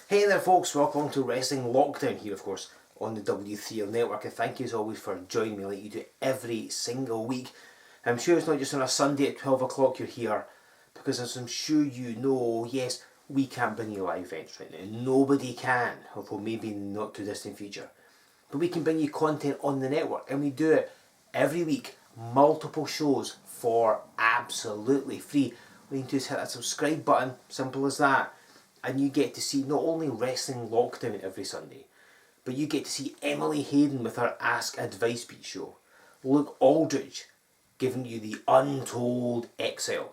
Hey there folks, welcome to Wrestling Lockdown here of course on the W3L network, and thank you as always for joining me like you do every single week. I'm sure it's not just on a Sunday at 12 o'clock you're here, because as I'm sure you know, yes, we can't bring you live events right now. Nobody can, although maybe not too distant future. But we can bring you content on the network, and we do it every week, multiple shows for absolutely free. All you need to do is hit that subscribe button, simple as that. And you get to see not only Wrestling Lockdown every Sunday, but you get to see Emily Hayden with her Ask Advice Beat show, Luke Aldridge giving you the Untold XL,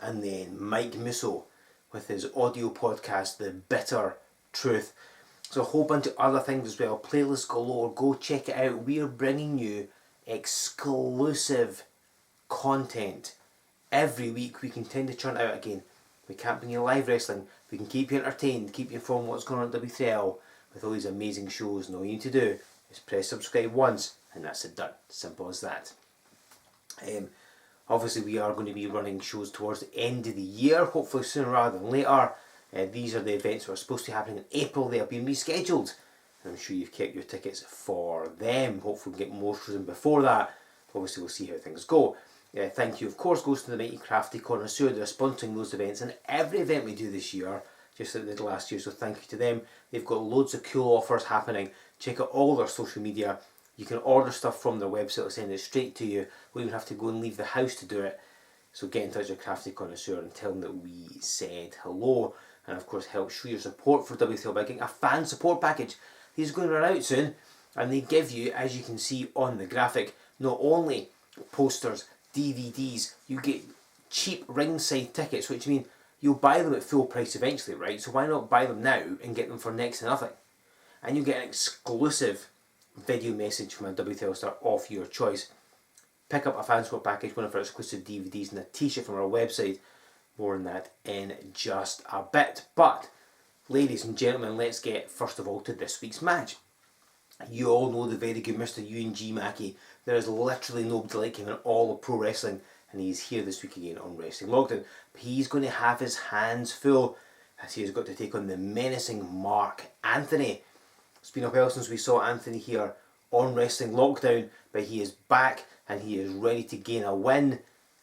and then Mike Musso with his audio podcast The Bitter Truth. So a whole bunch of other things as well, playlists galore, go check it out. We are bringing you exclusive content every week. We can tend to churn it out again. We can't bring you live wrestling. We can keep you entertained, keep you informed what's going on at W3L with all these amazing shows, and all you need to do is press subscribe once and that's it done. Simple as that. Obviously we are going to be running shows towards the end of the year, hopefully sooner rather than later. These are the events that are supposed to be happening in April. They have been rescheduled, and I'm sure you've kept your tickets for them. Hopefully we can get more shows in before that. Obviously we'll see how things go. Thank you of course goes to the mighty Crafty Connoisseur. They're sponsoring those events, and every event we do this year, just like they did last year, so thank you to them. They've got loads of cool offers happening. Check out all their social media. You can order stuff from their website, they'll send it straight to you. We don't even have to go and leave the house to do it. So get in touch with Crafty Connoisseur and tell them that we said hello, and of course help show your support for W3L by getting a fan support package. These are going to run out soon, and they give you, as you can see on the graphic, not only posters, DVDs, you get cheap ringside tickets, which mean you'll buy them at full price eventually, right? So why not buy them now and get them for next to nothing? And you get an exclusive video message from a W3L star of your choice. Pick up a fan support package, one of our exclusive DVDs, and a t-shirt from our website. More on that in just a bit. But ladies and gentlemen, let's get first of all to this week's match. You all know the very good Mr. Euan Mackie. There is literally nobody like him in all of pro wrestling, and he's here this week again on Wrestling Lockdown. But he's going to have his hands full as he has got to take on the menacing Marc Anthony. It's been a while since we saw Anthony here on Wrestling Lockdown, but he is back and he is ready to gain a win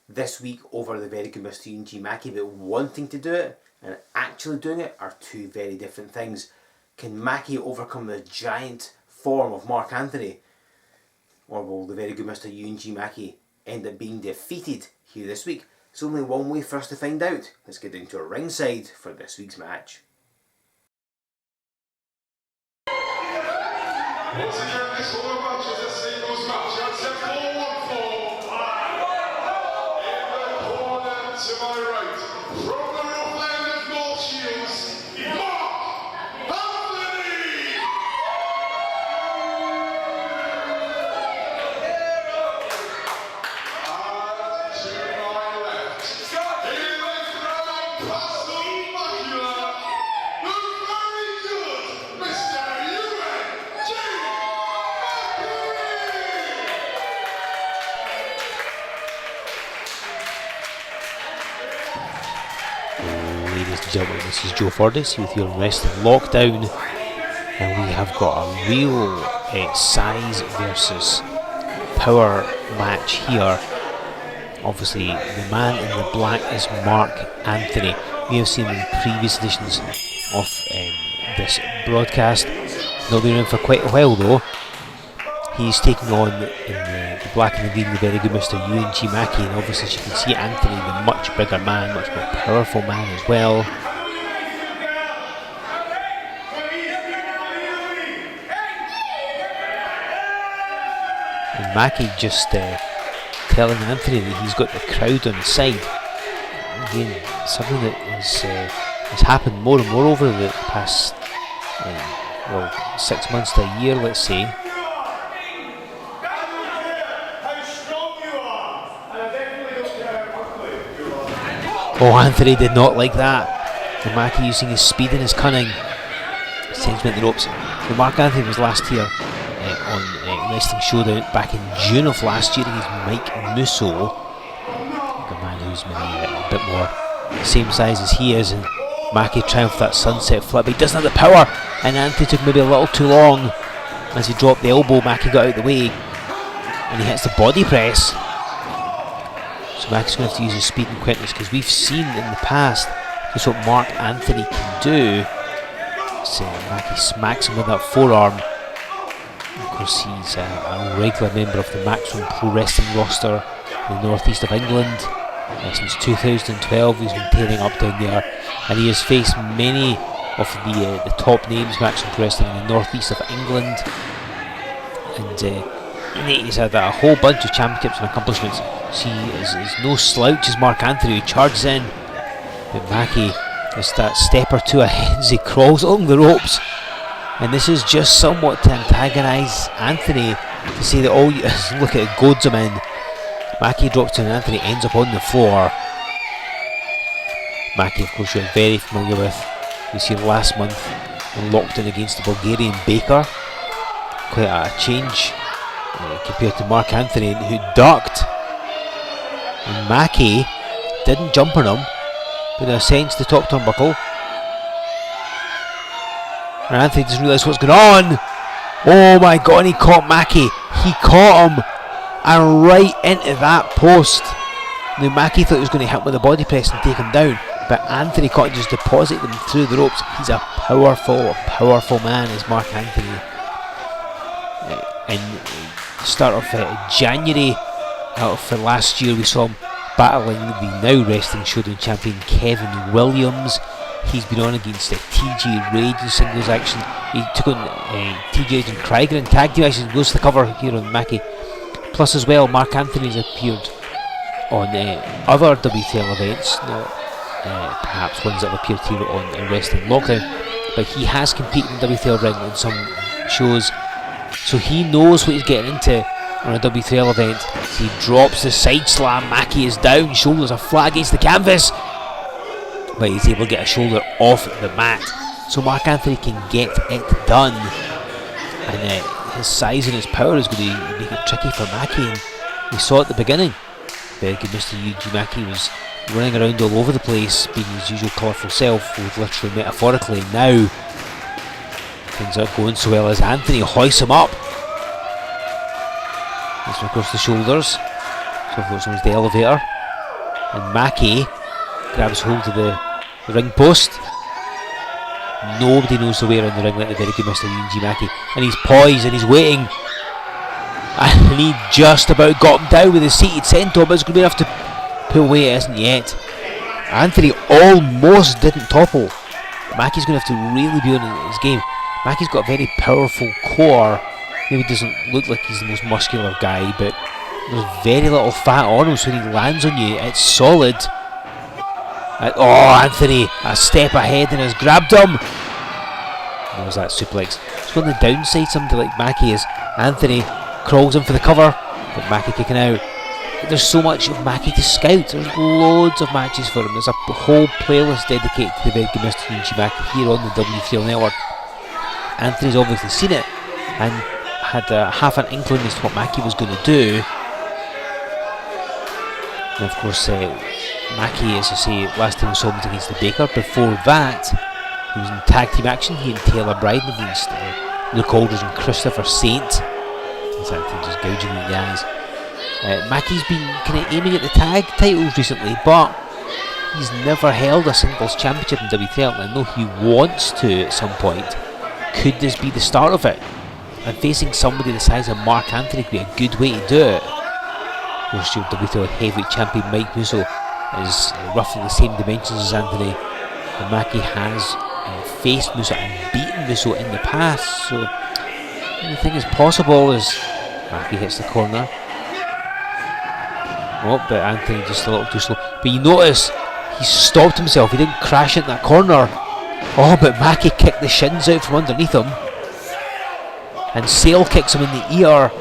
this week over the very good Mr. Euan Mackie. But wanting to do it and actually doing it are two very different things. Can Mackie overcome the giant form of Marc Anthony, or will the very good Mr. Euan Mackie end up being defeated here this week? There's only one way for us to find out. Let's get down to a ringside for this week's match. Once again, this whole match is a singles match. That's a 4-1-4. In the corner to my right, from the rough land of North Shields, Marc Anthony! And to my left, he lives right past the macula, the very good Mr. Euan Ladies and gentlemen, this is Joe Fordis with you on Wrestling Lockdown, and we have got a real size versus power match here. Obviously the man in the black is Marc Anthony. We have seen him in previous editions of this broadcast. Not been around for quite a while though. He's taking on in the black and the green the very good Mr. Euan Mackie, and obviously as you can see Anthony, the much bigger man, much more powerful man as well. And Mackie just telling Anthony that he's got the crowd on his side. Again, something that has happened more and more over the past 6 months to a year, let's say. Oh, Anthony did not like that. And Mackie using his speed and his cunning sends him at the ropes. The Marc Anthony was last here on Wrestling Showdown back in June of last year. He's Mike Musso, a man who's maybe a bit more the same size as he is, and Mackie trying for that sunset flip, but he doesn't have the power, and Anthony took maybe a little too long. As he dropped the elbow, Mackie got out of the way, and he hits the body press. So Mackie's going to have to use his speed and quickness, because we've seen in the past just what Marc Anthony can do. So Mackie smacks him with that forearm. Of course, he's a regular member of the Maximum Pro Wrestling roster in the northeast of England. Since 2012 he's been tearing up down there, and he has faced many of the top names Maximum Pro Wrestling in the northeast of England, and he's had a whole bunch of championships and accomplishments. So he is no slouch as Marc Anthony, who charges in, but Mackie is that step or two ahead as he crawls along the ropes, and this is just somewhat to antagonise Anthony, to say that all you look at it, goads him in. Mackie drops down and Anthony ends up on the floor. Mackie, of course, you're very familiar with. You see last month in lockdown against the Bulgarian Baker. Quite a change compared to Marc Anthony, who ducked. And Mackie didn't jump on him, but ascends the top turnbuckle. And Anthony doesn't realise what's going on. Oh my god, and he caught Mackie. He caught him. And right into that post. Now Mackie thought he was going to hit him with a body press and take him down, but Anthony caught and just deposited him through the ropes. He's a powerful man, is Marc Anthony. In the start of January for last year, we saw him battling the now wrestling showdown champion Kevin Williams. He's been on against TJ Rage in singles action. He took on TJ Rage and Krieger in tag team action. Goes to the cover here on Mackie. Plus as well, Marc Anthony's appeared on other W3L events, perhaps ones that have appeared here on Wrestling Lockdown, but he has competed in W3L ring on some shows, so he knows what he's getting into on a W3L event. He drops the side slam, Mackie is down, shoulders are flat against the canvas, but he's able to get a shoulder off the mat, so Marc Anthony can get it done, and his size and his power is going to make it tricky for Mackie, and we saw at the beginning. Very good Mr. Yuji Mackie was running around all over the place, being his usual colourful self, both literally metaphorically. Now things aren't going so well as Anthony hoists him up. This one across the shoulders, so unfortunately it's the elevator, and Mackie grabs hold of the ring post. Nobody knows the way around the ring like the very good Mr. Inji Mackie, and he's poised and he's waiting, and he just about got him down with his seated senton, but it's going to be enough to pull away. It isn't yet. Anthony almost didn't topple. Mackie's going to have to really be on his game. Mackie's got a very powerful core. Maybe doesn't look like he's the most muscular guy, but there's very little fat on him, so when he lands on you, it's solid. Oh, Anthony, a step ahead and has grabbed him. There's that suplex. So on the downside, somebody like Mackie is Anthony crawls in for the cover, but Mackie kicking out. There's so much of Mackie to scout. There's loads of matches for him. There's a whole playlist dedicated to the very good Mr. Inji Mackie here on the W3L network. Anthony's obviously seen it and had half an inkling as to what Mackie was going to do. And of course, Mackie, as I say, last time we saw him was against the Baker. Before that, he was in tag team action. He and Taylor Bryden against Luke Aldridge and Christopher Saint. He's actually just gouging me in the eyes. Mackie's been kind of aiming at the tag titles recently, but he's never held a singles championship in W3L. I know he wants to at some point. Could this be the start of it? And facing somebody the size of Marc Anthony could be a good way to do it. Of course, your W3L heavyweight champion Mike Musso is roughly the same dimensions as Anthony, and Mackie has faced Musso and beaten Musso in the past, so anything is possible as Mackie hits the corner. Oh, but Anthony just a little too slow. But you notice he stopped himself, he didn't crash into that corner. Oh, but Mackie kicked the shins out from underneath him, and Sale kicks him in the ear,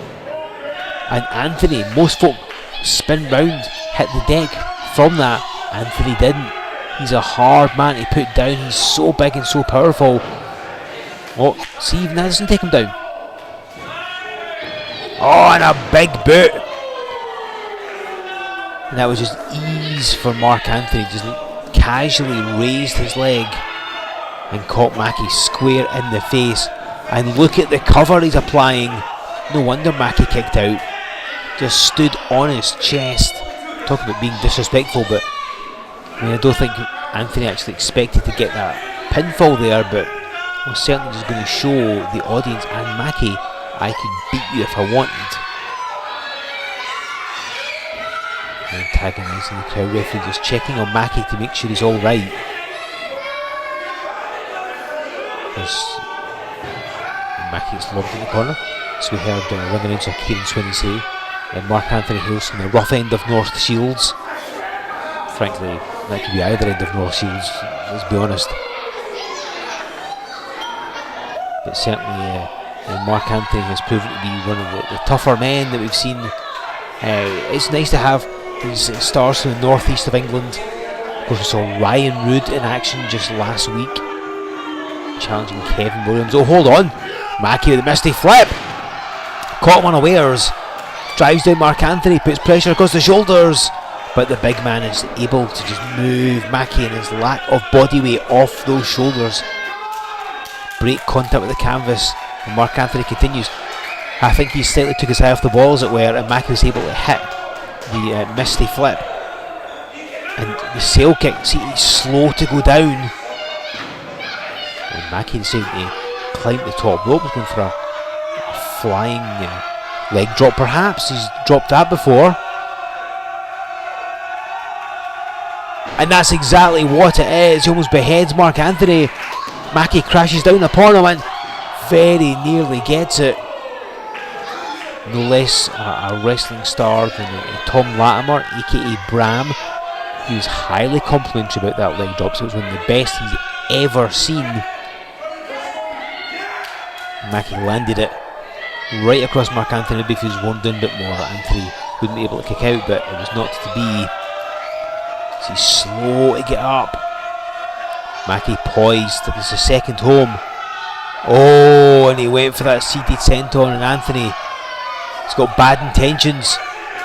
and Anthony, most folk spin round, hit the deck. From that, Anthony didn't. He's a hard man to put down. He's so big and so powerful. Oh, see, even that doesn't take him down. Oh, and a big boot. And that was just ease for Marc Anthony. Just casually raised his leg and caught Mackie square in the face. And look at the cover he's applying. No wonder Mackie kicked out. Just stood on his chest. Talk about being disrespectful, but I don't think Anthony actually expected to get that pinfall there, but was certainly just going to show the audience and Mackie, I could beat you if I wanted. Antagonising the crowd, referee just checking on Mackie to make sure he's alright. Mackie's lobbed in the corner. So we heard ring announcer Kieran Swinney say Mark Anthony hails from the rough end of North Shields. Frankly, that could be either end of North Shields, let's be honest. But certainly Mark Anthony has proven to be one of the tougher men that we've seen. It's nice to have these stars from the northeast of England. Of course, we saw Ryan Roode in action just last week, challenging Kevin Williams. Oh, hold on! Mackie with a misty flip! Caught him unawares. Drives down Mark Anthony, puts pressure across the shoulders, but the big man is able to just move Mackie and his lack of body weight off those shoulders. Break contact with the canvas, and Mark Anthony continues. I think he slightly took his eye off the ball, as it were, and Mackie was able to hit the misty flip. And the sail kick, see, he's slow to go down. And Mackie decided to climb the top rope, was going for a flying leg drop perhaps. He's dropped that before. And that's exactly what it is. He almost beheads Mark Anthony. Mackie crashes down upon him and very nearly gets it. No less a wrestling star than Tom Latimer, aka Bram. He was highly complimentary about that leg drop, so it was one of the best he's ever seen. Mackie landed it right across Mark Anthony. Maybe if he was worn down a bit more, Anthony wouldn't be able to kick out, but it was not to be. So he's slow to get up. Mackie poised, like it's his second home. Oh, and he went for that seated senton, and Anthony, he's got bad intentions.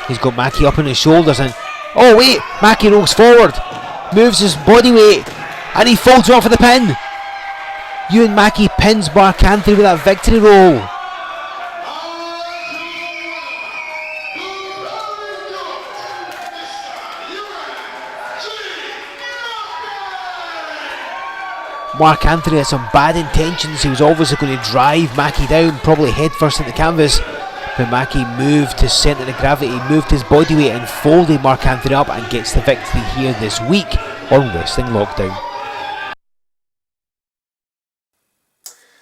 He's got Mackie up on his shoulders, and oh wait, Mackie rolls forward, moves his body weight, and he folds off for the pin. Euan Mackie pins Mark Anthony with that victory roll. Mark Anthony had some bad intentions. He was obviously going to drive Mackie down, probably head first into the canvas, but Mackie moved his centre of gravity, moved his body weight and folded Mark Anthony up and gets the victory here this week on Wrestling Lockdown.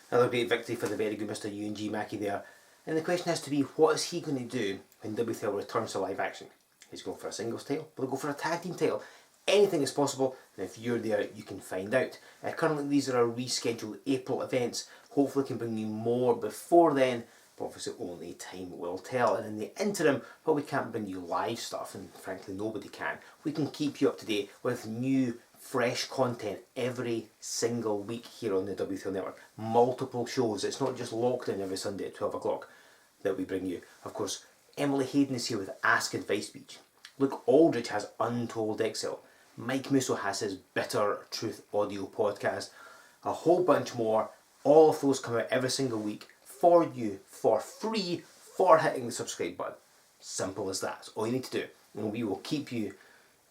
Another great victory for the very good Mr. Euan Mackie there. And the question has to be, what is he going to do when W3L returns to live action? He's going for a singles title, will he go for a tag team title? Anything is possible, and if you're there, you can find out. Currently, these are our rescheduled April events. Hopefully, we can bring you more before then, but obviously, only time will tell. And in the interim, well, we can't bring you live stuff, and frankly, nobody can. We can keep you up to date with new, fresh content every single week here on the W3L network. Multiple shows. It's not just Lockdown every Sunday at 12 o'clock that we bring you. Of course, Emily Hayden is here with Ask Advice Speech. Luke Aldridge has Untold Excel. Mike Musso has his Bitter Truth audio podcast. A whole bunch more. All of those come out every single week for you, for free, for hitting the subscribe button. Simple as that. That's all you need to do. And we will keep you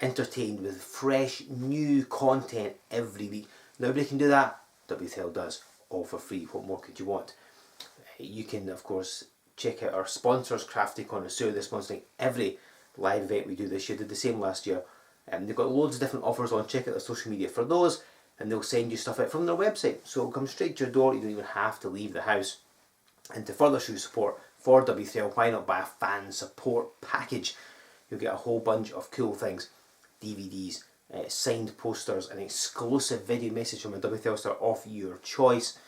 entertained with fresh, new content every week. Nobody can do that. W3L does. All for free. What more could you want? You can, of course, check out our sponsors, Crafty Connoisseur. They're sponsoring every live event we do this year. Did the same last year. They've got loads of different offers on. Check out their social media for those, and they'll send you stuff out from their website, so it'll come straight to your door. You don't even have to leave the house. And to further show support for W3L, why not buy a fan support package? You'll get a whole bunch of cool things: DVDs, signed posters, an exclusive video message from a W3L star of your choice,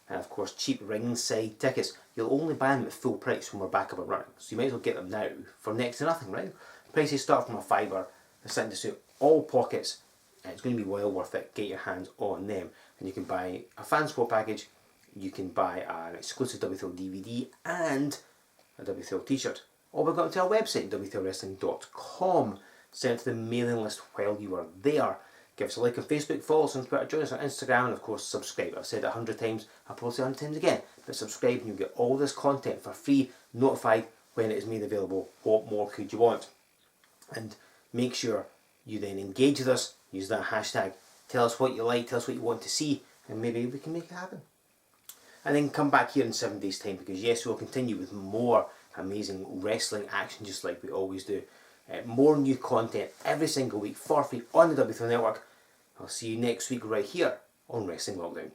and of course cheap ringside tickets. You'll only buy them at full price when we're back up and running, so you might as well get them now for next to nothing, right? Prices start from $5. They're starting to suit all pockets, and it's going to be well worth it. Get your hands on them, and you can buy a fan support package, you can buy an exclusive W3L DVD and a W3L t-shirt. Or we've got to our website, W3LWrestling.com. Send it to the mailing list while you are there. Give us a like on Facebook, follow us on Twitter, join us on Instagram, and of course subscribe. I've said it 100 times, I'll probably say it 100 times again, but subscribe and you'll get all this content for free, notified when it is made available. What more could you want? And make sure you then engage with us, use that hashtag, tell us what you like, tell us what you want to see, and maybe we can make it happen. And then come back here in 7 days time, because yes, we'll continue with more amazing wrestling action just like we always do. More new content every single week for free on the W3L network. I'll see you next week right here on Wrestling Lockdown.